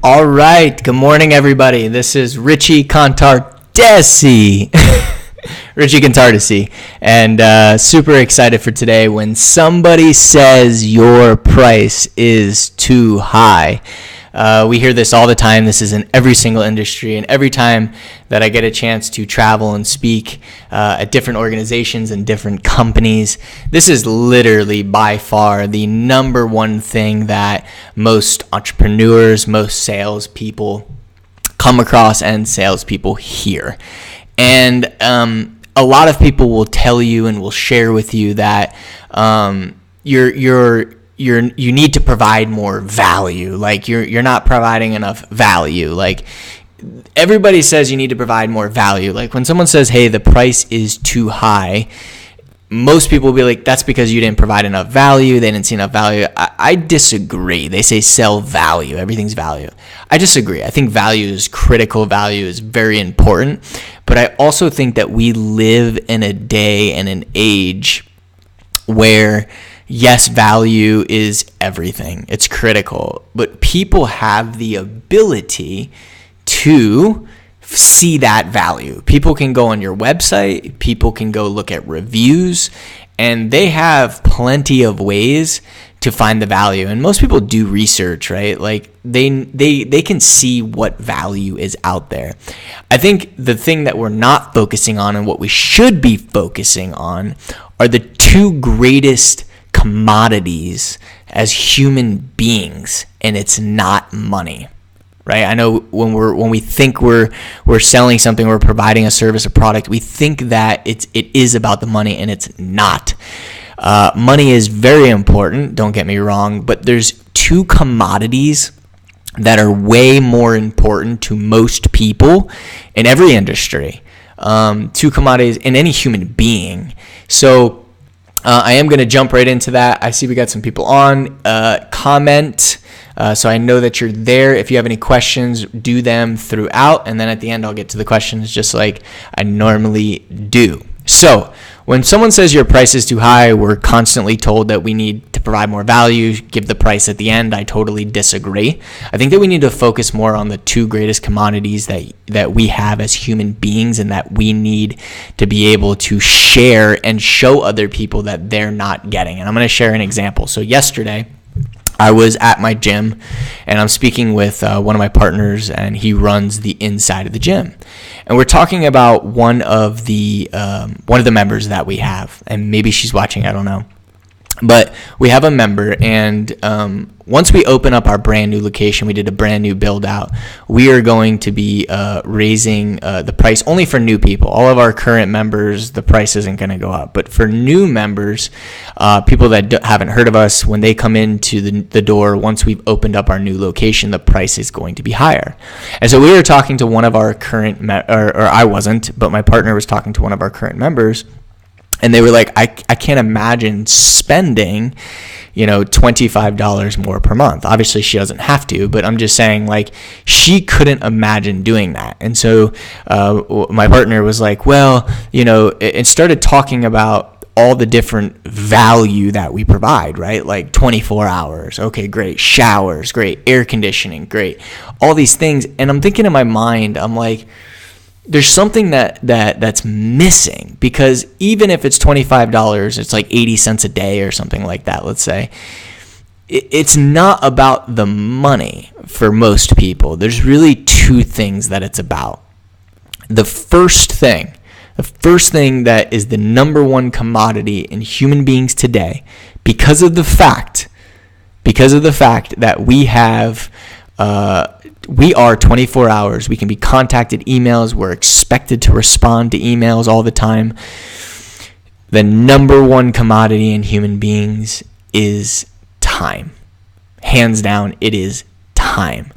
All right. Good morning, everybody. This is Richie Contardesi. Richie Contardesi. And super excited for today. When somebody says your price is too high, we hear this all the time. This is in every single industry. And every time that I get a chance to travel and speak at different organizations and different companies, this is literally by far the number one thing that most entrepreneurs, most salespeople come across and salespeople hear. And a lot of people will tell you and will share with you that you need to provide more value. Like you're not providing enough value. Like everybody says you need to provide more value. Like when someone says, hey, the price is too high, most people will be like, that's because you didn't provide enough value. They didn't see enough value. I disagree. They say sell value. Everything's value. I disagree. I think value is critical. Value is very important. But I also think that we live in a day and an age where yes, value is everything. It's critical. But people have the ability to see that value. People can go on your website. People can go look at reviews. And they have plenty of ways to find the value. And most people do research, right? Like they can see what value is out there. I think the thing that we're not focusing on and what we should be focusing on are the two greatest commodities as human beings, and it's not money, right? I know when we think we're selling something, we're providing a service or product, we think that it is about the money, and it's not. Money is very important, don't get me wrong, but there's two commodities that are way more important to most people in every industry. Two commodities in any human being. So I am going to jump right into that. I see we got some people on. Comment so I know that you're there. If you have any questions, do them throughout. And then at the end, I'll get to the questions just like I normally do. So when someone says your price is too high, we're constantly told that we need to provide more value, give the price at the end. I totally disagree. I think that we need to focus more on the two greatest commodities that we have as human beings and that we need to be able to share and show other people that they're not getting. And I'm going to share an example. So yesterday, I was at my gym and I'm speaking with one of my partners, and he runs the inside of the gym. And we're talking about one of the members that we have, and maybe she's watching, I don't know. But we have a member, and once we open up our brand new location, we did a brand new build out. We are going to be raising the price only for new people. All of our current members, the price isn't going to go up. But for new members, people that haven't heard of us, when they come into the door, once we've opened up our new location, the price is going to be higher. And so we were talking to one of our current, or I wasn't, but my partner was talking to one of our current members. And they were like, I can't imagine spending, $25 more per month. Obviously, she doesn't have to, but I'm just saying, like, she couldn't imagine doing that. And so my partner was like, well, it started talking about all the different value that we provide, right? Like 24 hours. Okay, great. Showers, great. Air conditioning, great. All these things. And I'm thinking in my mind, I'm like, there's something that's missing, because even if it's $25, it's like 80 cents a day or something like that, let's say. It's not about the money for most people. There's really two things that it's about. The first thing that is the number one commodity in human beings today, because of the fact that we are 24 hours. We can be contacted, emails. We're expected to respond to emails all the time. The number one commodity in human beings is time. Hands down, it is time.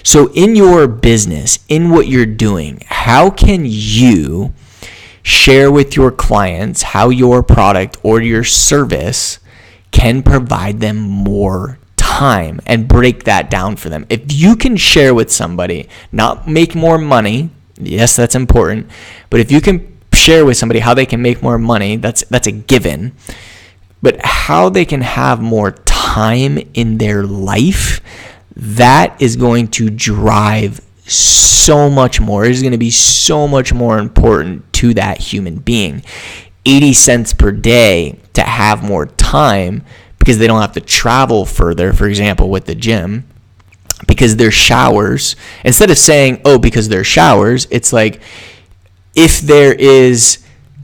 So in your business, in what you're doing, how can you share with your clients how your product or your service can provide them more time and break that down for them? If you can share with somebody, not make more money, yes, that's important, but if you can share with somebody how they can make more money, that's a given, but how they can have more time in their life, that is going to drive so much more. It is going to be so much more important to that human being. 80 cents per day to have more time because they don't have to travel further, for example, with the gym, because their showers, instead of saying, oh, because their showers, it's like, if there is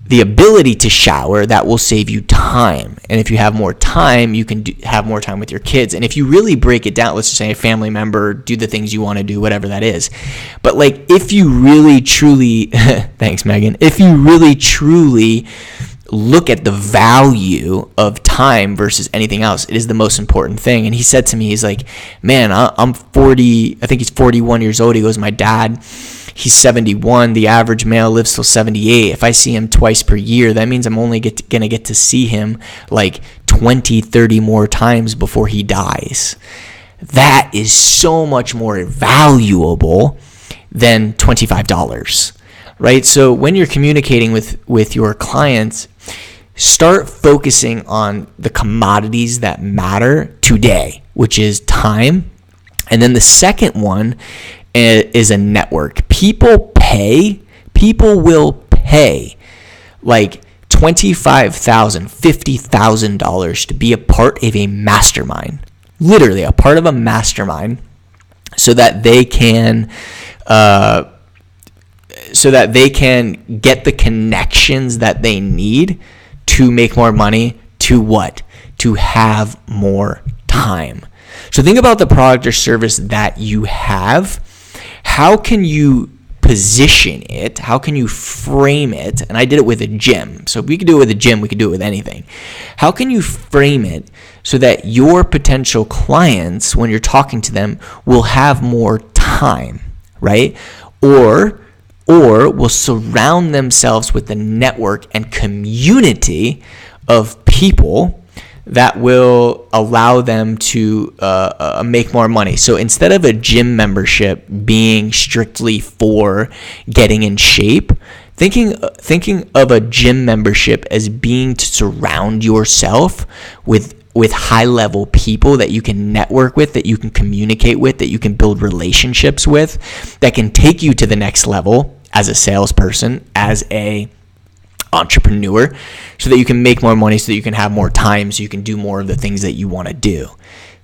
the ability to shower, that will save you time. And if you have more time, you can have more time with your kids. And if you really break it down, let's just say a family member, do the things you want to do, whatever that is. But like, if you really truly, thanks, Megan, if you really truly look at the value of time versus anything else, it is the most important thing. And he said to me, he's like, man, I'm 40, I think he's 41 years old. He goes, my dad, he's 71. The average male lives till 78. If I see him twice per year, that means I'm only going to get to see him like 20, 30 more times before he dies. That is so much more valuable than $25, right? So when you're communicating with your clients, start focusing on the commodities that matter today, which is time. And then the second one is a network. People will pay like $25,000, $50,000 to be a part of a mastermind, literally a part of a mastermind, so that they can get the connections that they need to make more money. To what? To have more time. So think about the product or service that you have. How can you position it? How can you frame it? And I did it with a gym. So if we could do it with a gym, we could do it with anything. How can you frame it so that your potential clients, when you're talking to them, will have more time, right? Or will surround themselves with the network and community of people that will allow them to make more money. So instead of a gym membership being strictly for getting in shape, thinking of a gym membership as being to surround yourself with high-level people that you can network with, that you can communicate with, that you can build relationships with, that can take you to the next level as a salesperson, as a entrepreneur, so that you can make more money, so that you can have more time, so you can do more of the things that you want to do.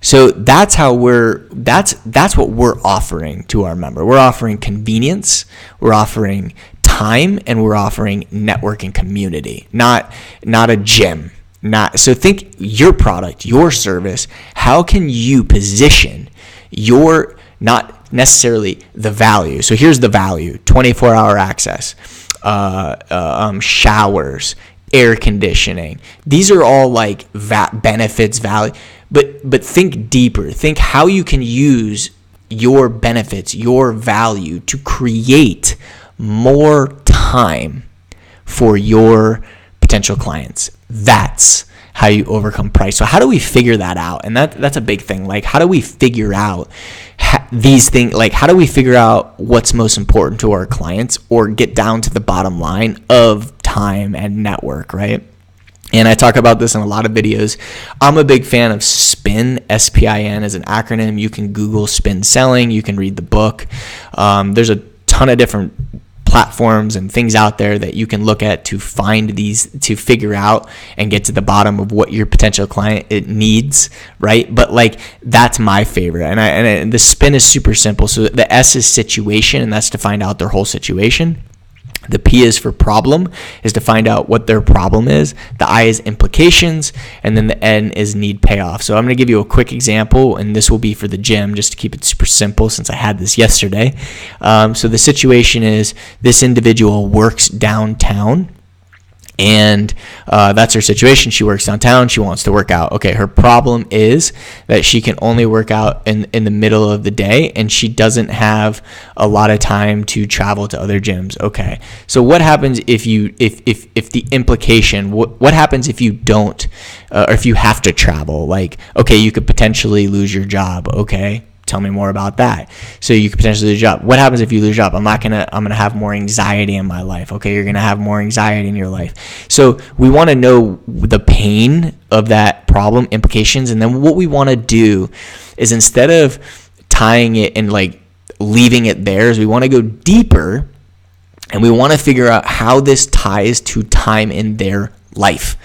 So that's how that's what we're offering to our member. We're offering convenience, we're offering time, and we're offering networking community, not a gym. So think your product, your service, how can you position your, not necessarily the value. So here's the value: 24-hour access, showers, air conditioning. These are all like benefits, value. But think deeper. Think how you can use your benefits, your value, to create more time for your potential clients. That's how you overcome price. So how do we figure that out? And that's a big thing. Like, how do we figure out these things? Like, how do we figure out what's most important to our clients, or get down to the bottom line of time and network, right? And I talk about this in a lot of videos. I'm a big fan of SPIN. SPIN is an acronym. You can Google SPIN selling. You can read the book. There's a ton of different platforms and things out there that you can look at to find these, to figure out and get to the bottom of what your potential client it needs, right? But like, that's my favorite. And the SPIN is super simple. So the S is situation, and that's to find out their whole situation. The P is for problem, is to find out what their problem is. The I is implications, and then the N is need payoff. So I'm going to give you a quick example, and this will be for the gym, just to keep it super simple since I had this yesterday. So the situation is, this individual works downtown, and that's her situation. She works downtown. She wants to work out. Okay, her problem is that she can only work out in the middle of the day, and she doesn't have a lot of time to travel to other gyms. Okay, so what happens if the implication? What happens if you don't, or if you have to travel? Like, okay, you could potentially lose your job. Okay, tell me more about that. So you could potentially lose your job. What happens if you lose your job? I'm gonna have more anxiety in my life. Okay, you're gonna have more anxiety in your life. So we want to know the pain of that problem, implications, and then what we want to do is, instead of tying it and like leaving it there. Is we want to go deeper, and we want to figure out how this ties to time in their life.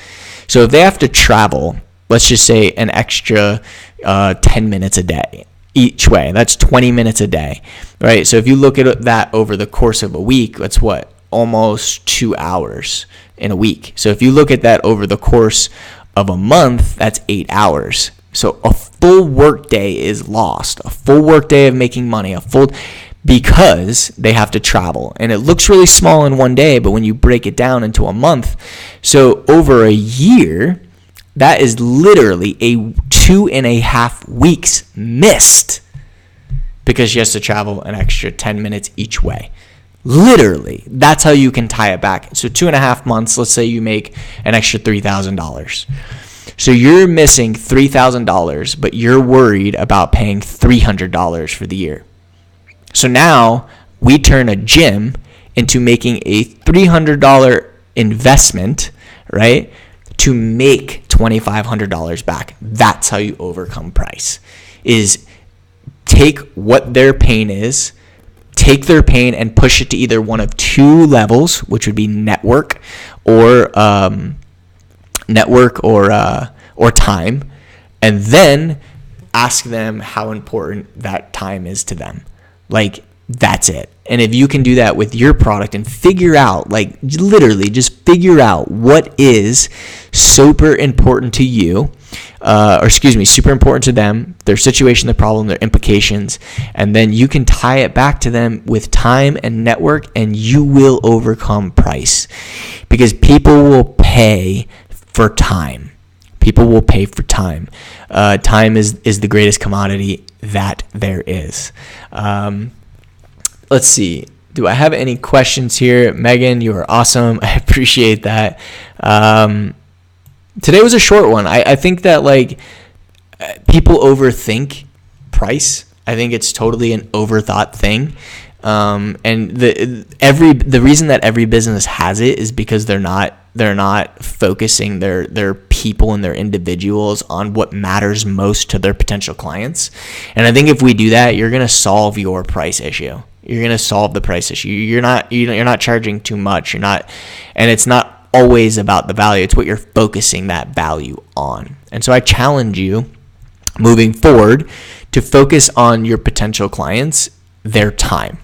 So if they have to travel, let's just say an extra 10 minutes a day each way, that's 20 minutes a day, right? So if you look at that over the course of a week, that's what? Almost 2 hours in a week. So if you look at that over the course of a month, that's 8 hours. So a full work day is lost, a full work day of making money, because they have to travel. And it looks really small in one day, but when you break it down into a month, so over a year, that is literally a 2.5 weeks missed because she has to travel an extra 10 minutes each way. Literally, that's how you can tie it back. So 2.5 months, let's say you make an extra $3,000. So you're missing $3,000, but you're worried about paying $300 for the year. So now we turn a gym into making a $300 investment, right, to make $2,500 back. That's how you overcome price, is take what their pain is, take their pain and push it to either one of two levels, which would be network or time, and then ask them how important that time is to them. Like, that's it. And if you can do that with your product and figure out, like literally just figure out what is super important to you, super important to them, their situation, their problem, their implications, and then you can tie it back to them with time and network, and you will overcome price, because people will pay for time. People will pay for time. Time is the greatest commodity that there is. Let's see. Do I have any questions here? Megan, you are awesome. I appreciate that. Today was a short one. I think that like people overthink price. I think it's totally an overthought thing. And the reason that every business has it is because they're not focusing their people and their individuals on what matters most to their potential clients. And I think if we do that, you're going to solve your price issue. You're going to solve the price issue. You're not charging too much. And it's not always about the value. It's what you're focusing that value on. And so I challenge you moving forward to focus on your potential clients, their time.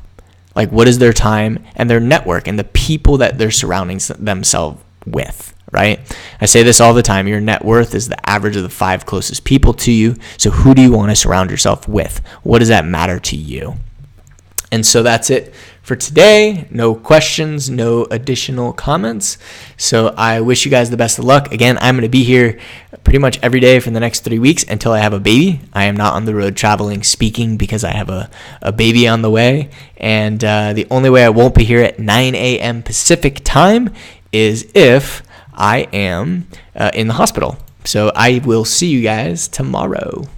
Like, what is their time and their network and the people that they're surrounding themselves with, right? I say this all the time. Your net worth is the average of the 5 closest people to you. So who do you want to surround yourself with? What does that matter to you? And so that's it for today. No questions, no additional comments. So I wish you guys the best of luck. Again, I'm going to be here pretty much every day for the next 3 weeks until I have a baby. I am not on the road traveling, speaking, because I have a baby on the way. And the only way I won't be here at 9 a.m. Pacific time is if I am in the hospital. So I will see you guys tomorrow.